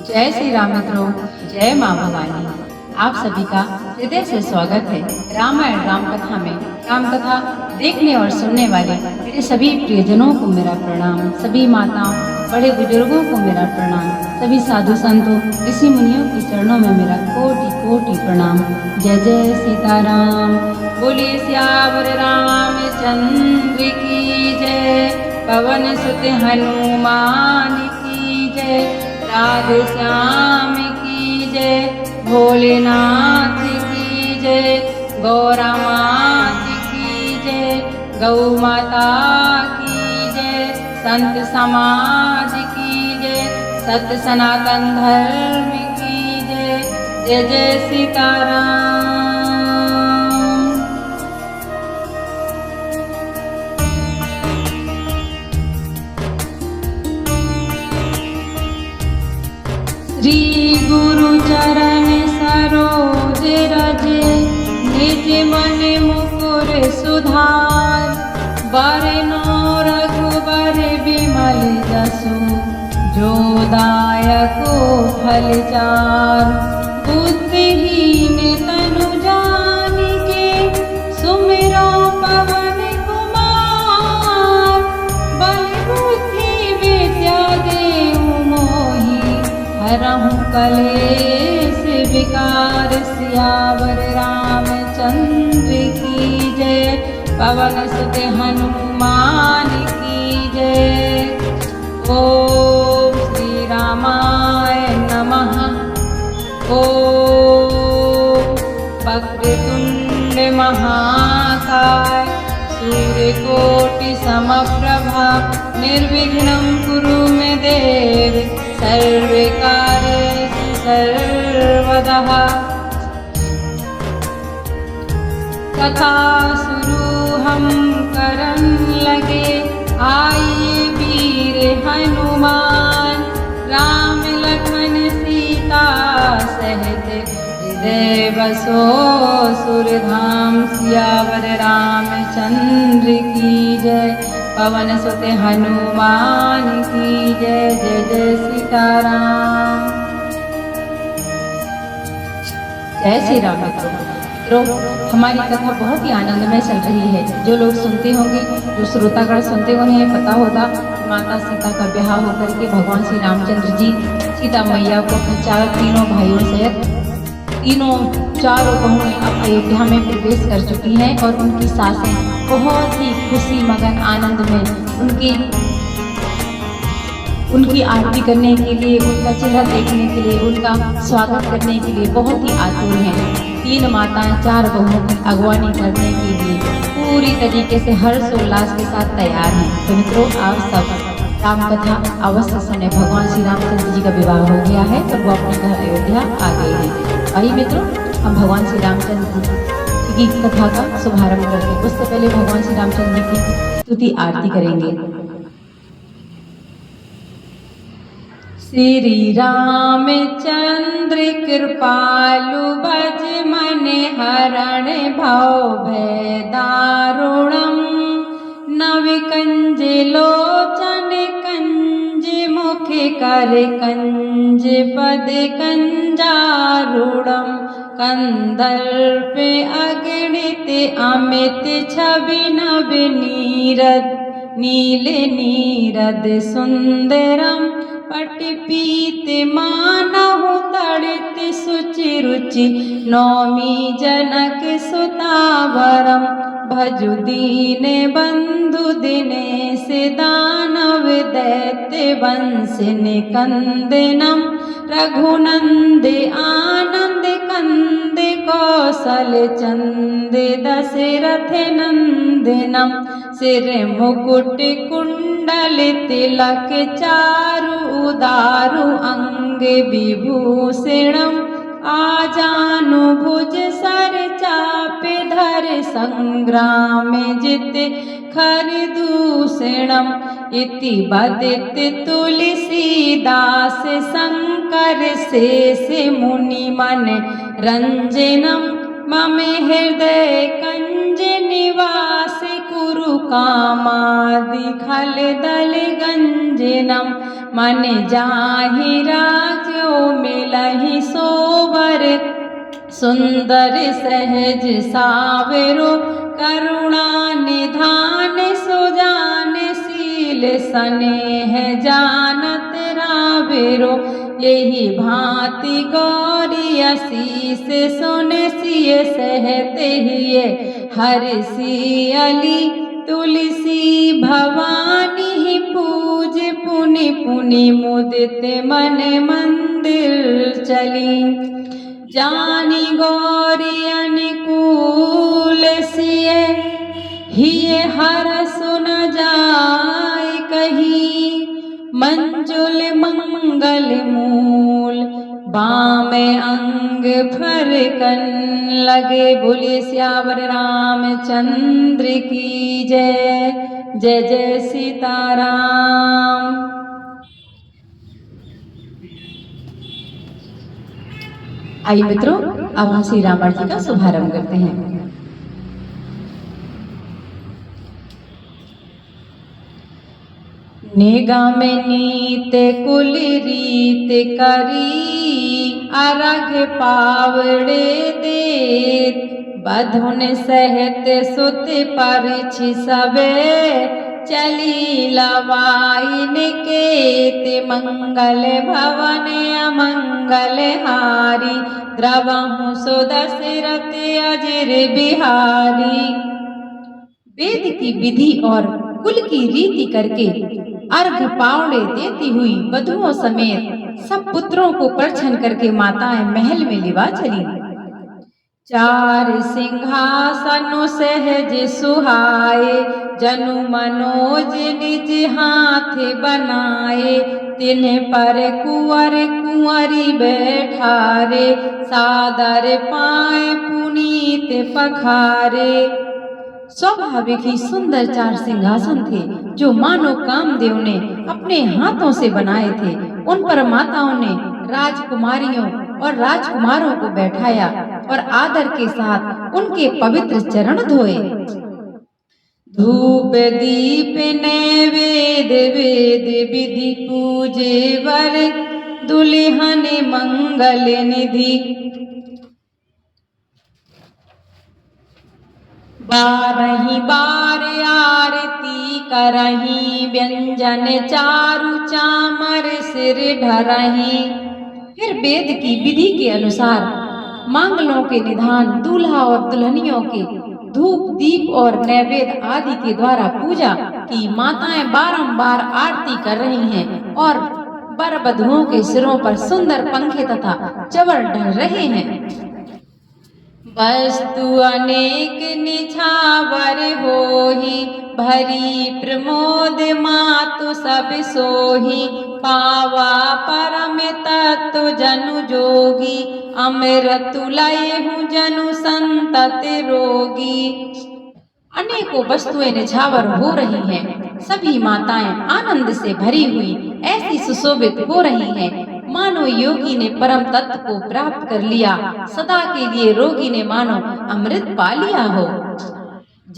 जय श्री राम मित्रों, जय माँ भवानी। आप सभी का हृदय से स्वागत है रामायण राम कथा में। राम कथा देखने और सुनने वाले मेरे सभी प्रियजनों को मेरा प्रणाम, सभी माताओं बड़े बुजुर्गों को मेरा प्रणाम, सभी साधु संतों ऋषि मुनियों के चरणों में मेरा कोटि कोटि प्रणाम। जय जय सीताराम। बोलिए सियावर रामचंद्र की जय, पवन सुत हनुमान की जय, राधे श्याम की जय, भोलेनाथ की जय, गौरा मात की जय, गौ माता की जय, संत समाज की जय, सत्य सनातन धर्म की जय। जय जय सीताराम। श्री गुरु चरण सरोज रजे, निज मन मुकुर सुधार, बरनो रघुबर बिमल जसु, जो दायक फल चार। बुद्धिहीन तनु जानिके, सुमिरो पवन कुमार, बल बुद्धि विद्या देहु मोहि, हरहु कलेश विकार। सियावर रामचंद्र की जय, पवन सुत हनुमान की जय। ओम श्री रामाय नमः। ओम वक्रतुंड महाकाय, सूर्यकोटि समप्रभा, निर्विघ्नं कुरु मे देव, सर्वकार्येषु सर्वदा। कथा शुरू हम करन लगे, आइए वीर हनुमान, राम लक्ष्मण सीता सहित हृदय बसो सुरधाम। सियावर रामचंद्र की जय, पवन सुत हनुमान की जय। जय जय सीताराम। जय श्री राम मित्रों, हमारी कथा बहुत ही आनंदमय चल रही है। जो लोग सुनते होंगे, जो श्रोतागण सुनते उन्हें पता होगा माता सीता का ब्याह होकर के भगवान श्री रामचंद्र जी सीता मैया को अपने तीनों भाइयों सहित चारों बहुएं अब अयोध्या में प्रवेश कर चुकी हैं और उनकी सासें बहुत ही खुशी मगन आनंद में उनकी आरती करने के लिए, उनका चेहरा देखने के लिए, उनका स्वागत करने के लिए बहुत ही आतुर हैं। तीन माताएं चार बहुओं की अगवानी करने के लिए पूरी तरीके से हर्षोल्लास के साथ तैयार हैं। तो मित्रों, आप सब राम कथा अवश्य सुने। भगवान श्री रामचंद्र जी का विवाह हो गया है और वो अपने घर अयोध्या आ गए हैं। आइए मित्रों, हम भगवान श्री रामचंद्र जी की कथा का शुभारंभ करते हैं। उससे पहले भगवान श्री रामचंद्र जी की स्तुति आरती करेंगे। श्री रामचंद्र कृपालु, भज मन हरण भव भय दारुणम, नविकंज लोचन कंज मुख कर कंज पद कंजारूढ़म, कंदर्प अगणित अमित छवि नभ नीरद, नील नीरद सुंदरम, पटपीत मानहु तड़ित सुचि रुचि, नौमी जनक सुतावरम, भजु दीन बंधु दिनेश दानव दैत्य वंश निकंदनम, रघुनंद आनंद कंद कौशल चंद दशरथ नंदनम, सिर मुकुट कुंडल तिलक चारु उदारु अंग विभूषणम, आजानु भुज सर चाप धर संग्राम जित खर दूषणम, इति बदित तुलसीदास शंकर शेष मुनि मन रंजनम, मम हृदय कंज निवास कुरु गुरु कामादि खल दल गंजनम मन जाहि राजो मिलहि सोबर सुंदर सहज सावरो करुणा निधान सुजान शील स्नेह जानत रावरो यही भांति गौरी असीस सुन सिय सहते हिय हर सियली तुलसी भवानी पूज पुनि पुनि मुदित मन मंदिर चली जानी गौरी अनुकूल सिय हिय हर सुन जाय कही मंजुल मंगल मूल बाम अंग फरकन लगे। बोले श्यावर रामचंद्र की जय। जय जय सीताराम। आइए मित्रों, अब हम श्री रामायण जी का शुभारंभ करते हैं। निगम नीत कुल रीत करी अरघ पावड़े देत बधुन सहित सुत परिछ सबे चली लवाई निकेत मंगल भवन अमंगल हारी द्रवहु सुदशरथ अजर बिहारी। वेद की विधि और कुल की रीति करके अर्घ पावड़े देती हुई वधुओं समेत सब पुत्रों को परछन करके माताएं महल में लिवा चली। चार सिंहासनों सहज सुहाए जनु मनोज निज हाथ बनाए तिन्ह पर कुंवर कुंवरी बैठारे सादर पाए पुनीत पखारे। स्वाभाविक ही सुंदर चार सिंहासन थे जो मानो कामदेव ने अपने हाथों से बनाए थे। उन पर माताओं ने राजकुमारियों और राजकुमारों को बैठाया और आदर के साथ उनके पवित्र चरण धोए। धूप दीप नैवेद्य वेद विधि पूजे वर दुल्हन मंगल निधि। बारही बार आरती करही व्यंजन चारु चामर सिर ढरही। फिर वेद की विधि के अनुसार मांगलों के निधान दूल्हा और दुल्हनियों के धूप दीप और नैवेद्य आदि के द्वारा पूजा की माताएं बारंबार आरती कर रही हैं और वर वधुओं के सिरों पर सुंदर पंखे तथा चवर ढल रहे हैं। वस्तु अनेक निछावर होही भरी प्रमोद मातु सब सोही पावा परम तत्व जनु जोगी अमृत लयहु जनु संतत रोगी। अनेकों वस्तुएं निछावर हो रही हैं। सभी माताएं आनंद से भरी हुई ऐसी सुशोभित हो रही हैं मानो योगी ने परम तत्व को प्राप्त कर लिया। सदा के लिए रोगी ने मानो अमृत पा लिया हो।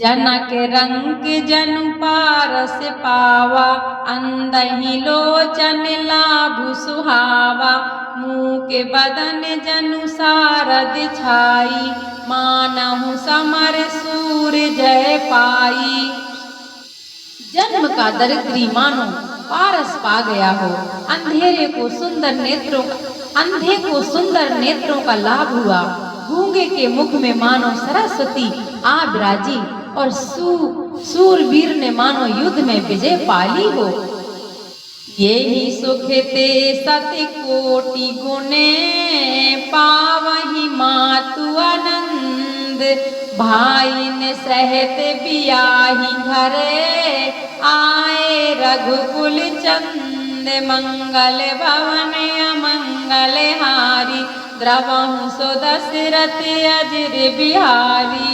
जनक रंग जनु पारस पावा अंदहि लोचन लाभु सुहावा मुँह के बदन जनु सारद छाई मानहु समर सूर जय पाई। जन्म का दरिद्री मानो पारस पा गया हो। अंधे को सुंदर नेत्रों का लाभ हुआ। गूंगे के मुख में मानो सरस्वती आ विराजी और सूरवीर ने मानो युद्ध में विजय पाली हो। यही सुख ते सति कोटि गुणे पावहि मातु आनंद भाई ने सहत बियाही घरे आए रघुकुल चंद मंगल भवन अमंगल हारी द्रवहु सो दशरथ अजर बिहारी।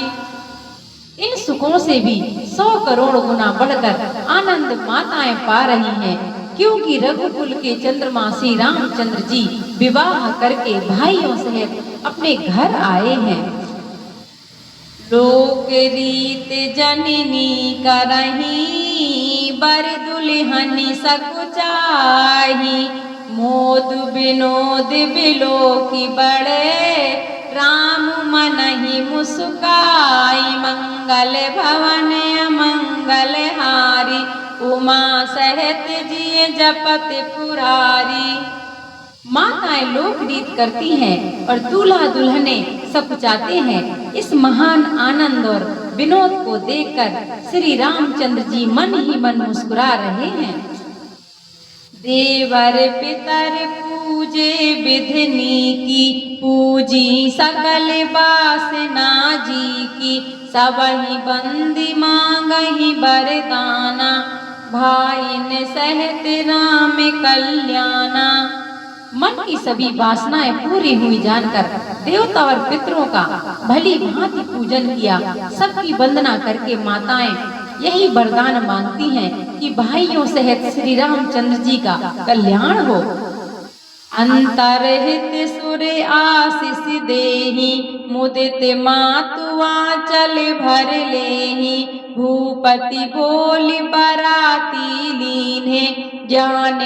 इन सुखों से भी 100 करोड़ गुना बढ़कर आनंद माताएं पा रही हैं क्योंकि रघुकुल के चंद्रमा श्री रामचंद्र जी विवाह करके भाइयों सहित अपने घर आए हैं। लोक रीत जननी करही बर दुल्हन सकुचाही मोद विनोद बिलो की बड़े राम मनहि मुस्काई मंगल भवन अमंगल हारी उमा सहित जिय जपत पुरारी। माताएं लोक रीत करती हैं और दूल्हा दुल्हने सकुचाते हैं। इस महान आनंद और विनोद को देखकर श्री रामचंद्र जी मन ही मन मुस्कुरा रहे हैं। देवर पितर पूजे विधनि की पूजी सकल वासना जी की सबहि बंदी मांगहि वरदाना भाईन सहित राम कल्याणा। मन की सभी वासनाएं पूरी हुई जानकर देवता और पितरों का भली भांति पूजन किया। सबकी वंदना करके माताएं यही वरदान मांगती हैं कि भाइयों सहित श्री रामचंद्र जी का कल्याण हो। अंतरहित सुर आशीष देहि मुदित मातु आंचल भर लेहि भूपति बोल बराती लीन्हे जान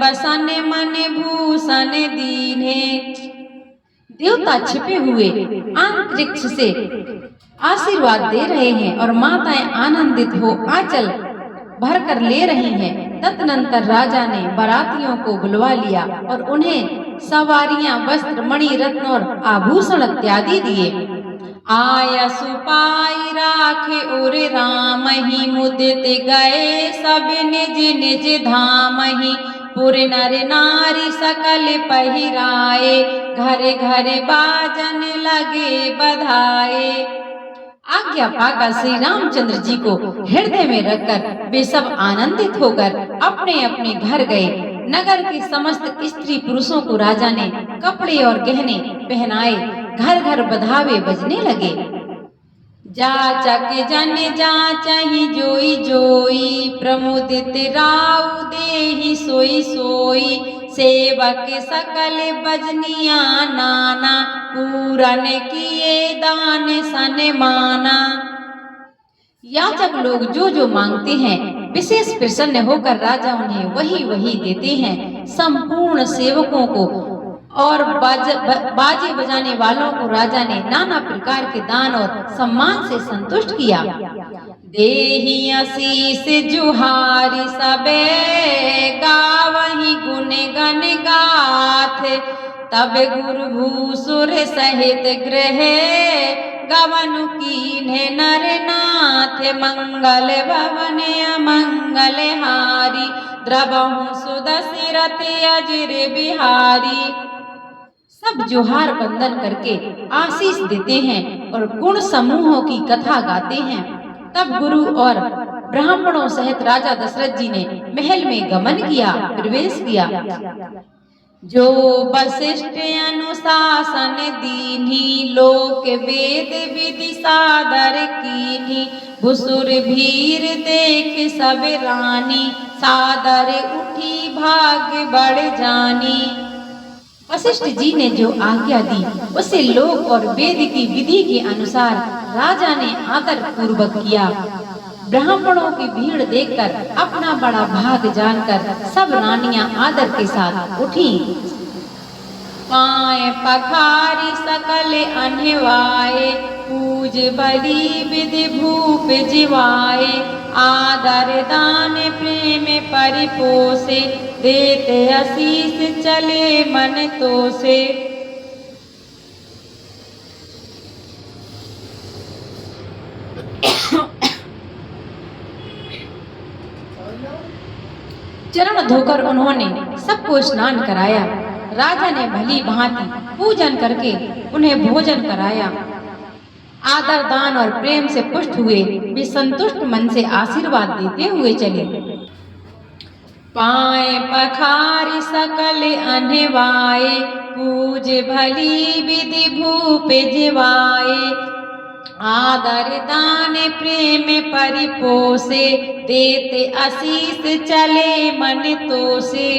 बसन मन भूषण दीन्हे। देवता छिपे हुए अंतरिक्ष से आशीर्वाद दे रहे हैं और माताएं आनंदित हो आंचल भरकर ले रही हैं। तदनंतर राजा ने बारातियों को बुलवा लिया और उन्हें सवारियां वस्त्र मणि रत्न और आभूषण इत्यादि दिए। आया सुपाई राखे उर राम ही मुदित गए सब निज निज धाम ही पुर नर नारी सकल पहिराए घरे घरे बाजन लगे बधाए। आज्ञा पाकर श्री रामचंद्र जी को हृदय में रखकर वे सब आनंदित होकर अपने अपने घर गए। नगर के समस्त स्त्री पुरुषों को राजा ने कपड़े और गहने पहनाए। घर घर बधावे बजने लगे। जाचक जन जाचहि जोई जोई प्रमुदित राउ देहि सोई सोई सेवक सकल बजनिया नाना पूरन किए दान सन माना। याचक लोग जो जो मांगते हैं विशेष प्रसन्न होकर राजा उन्हें वही वही देते हैं। संपूर्ण सेवकों को और बाजे बजाने वालों को राजा ने नाना प्रकार के दान और सम्मान से संतुष्ट किया। देहि आशीष जुहारी सबे गावहि गुण गण गाथ तब गुरु भूसुर सहित ग्रह गवन कीन्हे नर नाथ मंगल भवन अमंगल हारी द्रवहु सुदशरथ अजिर बिहारी। सब जोहार बंदन करके आशीष देते हैं और गुण समूहों की कथा गाते हैं। तब गुरु और ब्राह्मणों सहित राजा दशरथ जी ने महल में गमन किया, प्रवेश किया। जो वशिष्ठ अनुशासन दीन्ही लोक वेद विधि सादर कीन्ही भुसुर भीर देख सब रानी सादर उठी भाग्य बढ़ जानी। वशिष्ठ जी ने जो आज्ञा दी उसे लोक और वेद की विधि के अनुसार राजा ने आदर पूर्वक किया। ब्राह्मणों की भीड़ देखकर अपना बड़ा भाग जानकर सब रानियां आदर के साथ उठी। पाए पखारी सकल अनवाए पूज बलि विधि भूप जिवाए आदर दान प्रेम परिपोषे देते आशीष चले मन तोसे। चरण धोकर उन्होंने सबको स्नान कराया। राजा ने भली भांति पूजन करके उन्हें भोजन कराया। आदर दान और प्रेम से पुष्ट हुए वे संतुष्ट मन से आशीर्वाद देते हुए चले। पाए पखारी सकल अनवाए पूज भली विधि भूप जिवाए आदर दान प्रेम परिपोषे देते आशीष चले मन तोसे।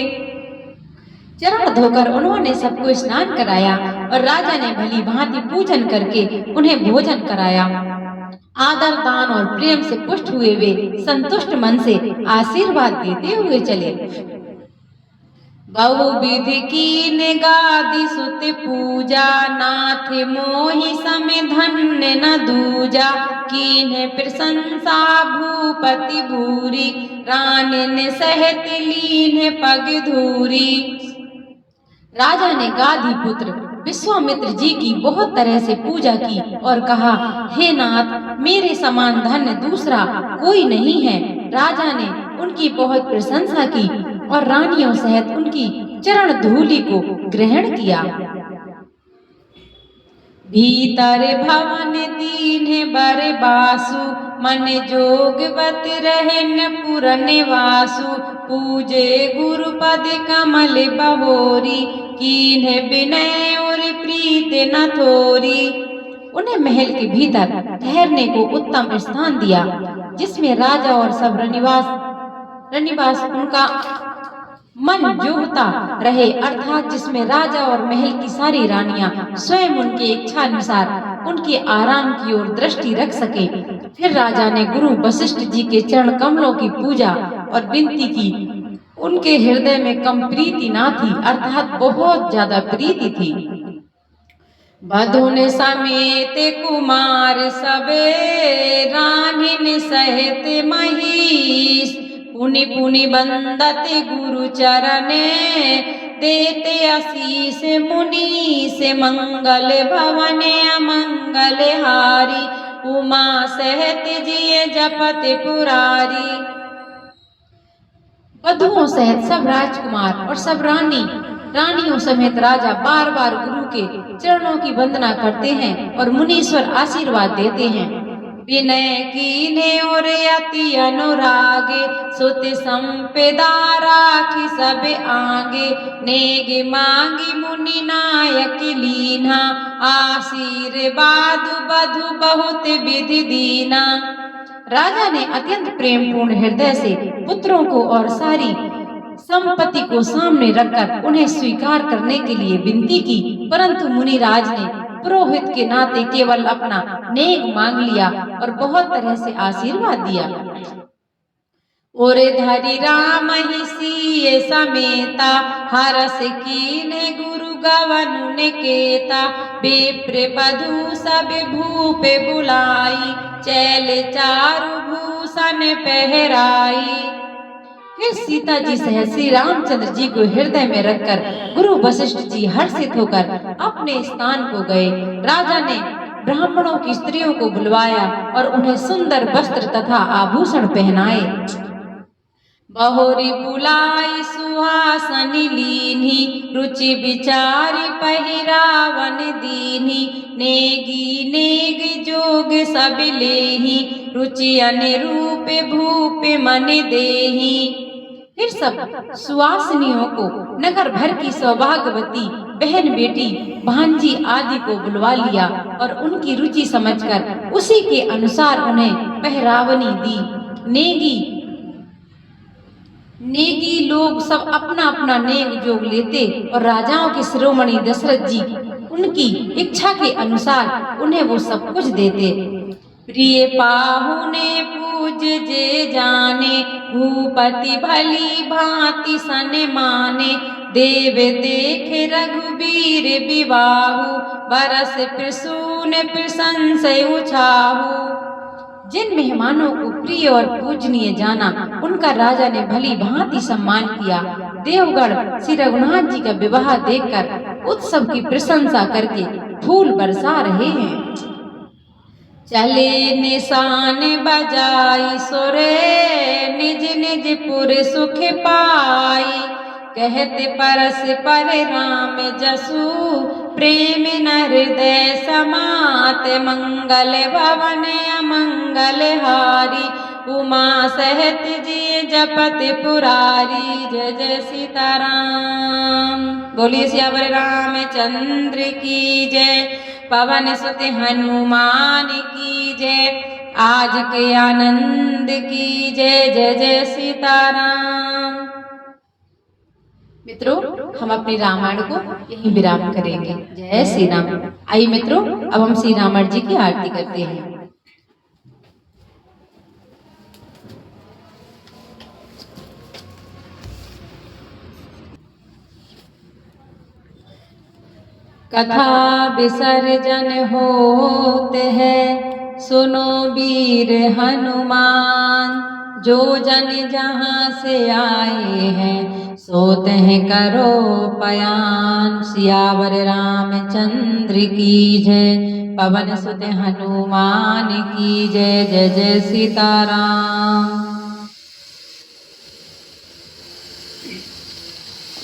चरण धोकर उन्होंने सबको स्नान कराया और राजा ने भली भांति पूजन करके उन्हें भोजन कराया। आदर दान और प्रेम से पुष्ट हुए वे संतुष्ट मन से आशीर्वाद देते हुए चले। बहुविध कीन गादि सुत पूजा, नाथ मोहि समे धन्य न दूजा। कीन प्रशंसा भूपति भूरी, रानिन सहित लीन पग धूरी। राजा ने गाधी पुत्र विश्वामित्र जी की बहुत तरह से पूजा की और कहा, हे नाथ, मेरे समान धन्य दूसरा कोई नहीं है। राजा ने उनकी बहुत प्रशंसा की और रानियों सहित उनकी चरण धूलि को ग्रहण किया। भीतर भवन दीन बर बासु, मन जोगवत रहन पुर निवासु। पूजे गुरुपद कमल बहोरी, कीन्ह विनय और प्रीत न थोरी। उन्हें महल के भीतर ठहरने को उत्तम स्थान दिया, जिसमें राजा और सब रनिवास उनका मन जोहता रहे, अर्थात जिसमें राजा और महल की सारी रानियां स्वयं उनके इच्छा अनुसार उनके आराम की ओर दृष्टि रख सके। फिर राजा ने गुरु वशिष्ठ जी के चरण कमलों की पूजा और विनती की। उनके हृदय में कम प्रीति ना थी, अर्थात बहुत ज्यादा प्रीति थी। बधुन समेत कुमार सबे, रानिन सहित महिष। पुनि पुनि बंदत गुरु चरणे, देते आशीष मुनि से मंगल भवन अमंगल हारी। उमा सहित जिय जपत पुरारी। वधुओं सहित सब राजकुमार और सब रानियों समेत राजा बार बार गुरु के चरणों की वंदना करते हैं और मुनीश्वर आशीर्वाद देते हैं। विनय कीन्हे और अति अनुरागे, सुत संपदा राखी सब आगे। नेग मांगी मुनि नायक लीना, आशीर्वाद बधु बहुत विधि दीना। राजा ने अत्यंत प्रेम पूर्ण हृदय से पुत्रों को और सारी संपत्ति को सामने रखकर उन्हें स्वीकार करने के लिए विनती की, परंतु मुनिराज ने पुरोहित के नाते केवल अपना नेक मांग लिया और बहुत तरह से आशीर्वाद दिया। ओरे धरि राम ही सीए समेता, हरस कीन्हे गुरु गवनु निकेता। विप्र बधु सब भूप बुलाई, चैल चारु भूषण पहराई। फिर सीता जी सहित श्री रामचंद्र जी को हृदय में रखकर गुरु वशिष्ठ जी हर्षित होकर अपने स्थान को गए। राजा ने ब्राह्मणों की स्त्रियों को बुलवाया और उन्हें सुंदर वस्त्र तथा आभूषण पहनाए। बहुरी बुलाई सुहासनी लीनी, रुचि विचारी पहिरावन दीनी। नेगी नेग जोग सब लेही, रुचि अनुरूप भूप मन देही। फिर सब सुवासिनियों को नगर भर की सौभाग्यवती बहन बेटी भांजी आदि को बुलवा लिया और उनकी रुचि समझकर उसी के अनुसार उन्हें पहरावनी दी। नेगी लोग सब अपना अपना नेग जोग लेते और राजाओं के शिरोमणि दशरथ जी उनकी इच्छा के अनुसार उन्हें वो सब कुछ देते। प्रिय पाहुने पूज जे जाने, भूपति भली भांति सन माने। देव देखे रघुबीर विवाहु, बरस प्रसून प्रशंसय उछाहु। जिन मेहमानों को प्रिय और पूजनीय जाना, उनका राजा ने भली भांति सम्मान किया। देवगढ़ श्री रघुनाथ जी का विवाह देखकर उत्सव की प्रशंसा करके फूल बरसा रहे हैं। चले निशान बजाई सुरे, निज निज पुर सुख पाई। कहते परस्पर राम जसु, प्रेम न हृदय समात। मंगल भवन अमंगल हारी, उमा सहित जी जपत पुरारी। जय जय सीताराम। बोलिए सियावर रामचंद्र की जय। पवन सुत हनुमान की जय। आज के आनंद की जय। जय जय सीताराम। मित्रों, हम अपने रामायण को यहीं विराम करेंगे। जय श्री राम। आइए मित्रों, अब हम श्री रामायण जी की आरती करते हैं। कथा विसर्जन होते हैं, सुनो वीर हनुमान। जो जन जहाँ से आए हैं, सोते हैं करो पयान। सियावर रामचंद्र की जय, पवन सुत हनुमान की जय। जय जय सीताराम।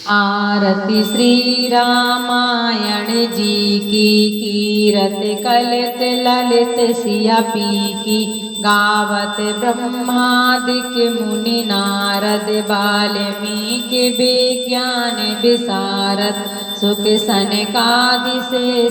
आरती श्री रामायण जी की, कीरत कलित ललित सिया पी की। गावत ब्रह्मादिक मुनि नारद, वाल्मीकि विज्ञान विशारद। सुख सनकादि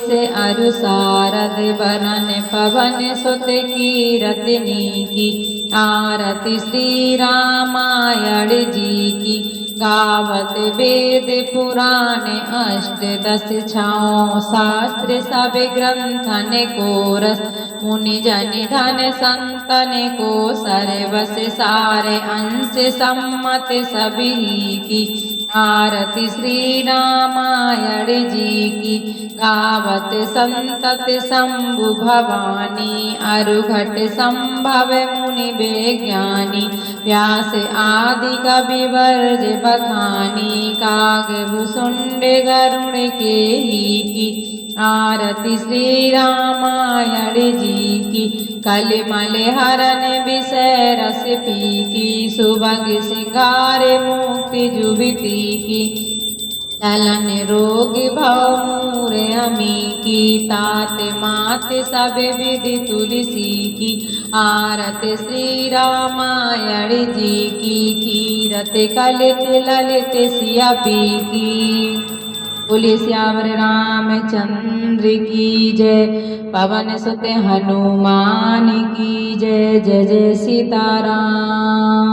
से अरु सारद, वरन पवन सुत कीरतनी की। आरती श्री रामायण जी की, गावत वेद पुराण अष्टदश छाओ। शास्त्र सब ग्रंथन को रस, मुनि जन धन संतन को सर्वस। सारे अंश सम्मत सभी की। आरती श्री रामायण जी की, गावत संतत शंभु भवानी। अरुघट संभव मुनि विज्ञानी, व्यास आदि कविवर्ज बखानी। काग भुसुंड गरुड़ के ही की। आरती श्री रामायण जी की, कलिमल हरन विषय रस पी की। सुभग सिंगार मुक्ति जुबिती की। चलन रोग भव मूर अमी की। तात मात सब विधि तुलसी की। आरत श्री रामायण जी की, कीरत कलित ललित सिया पी की। बोले श्यावर रामचंद्र की जय, पवन सुत हनुमान की जय। जय जय सीताराम।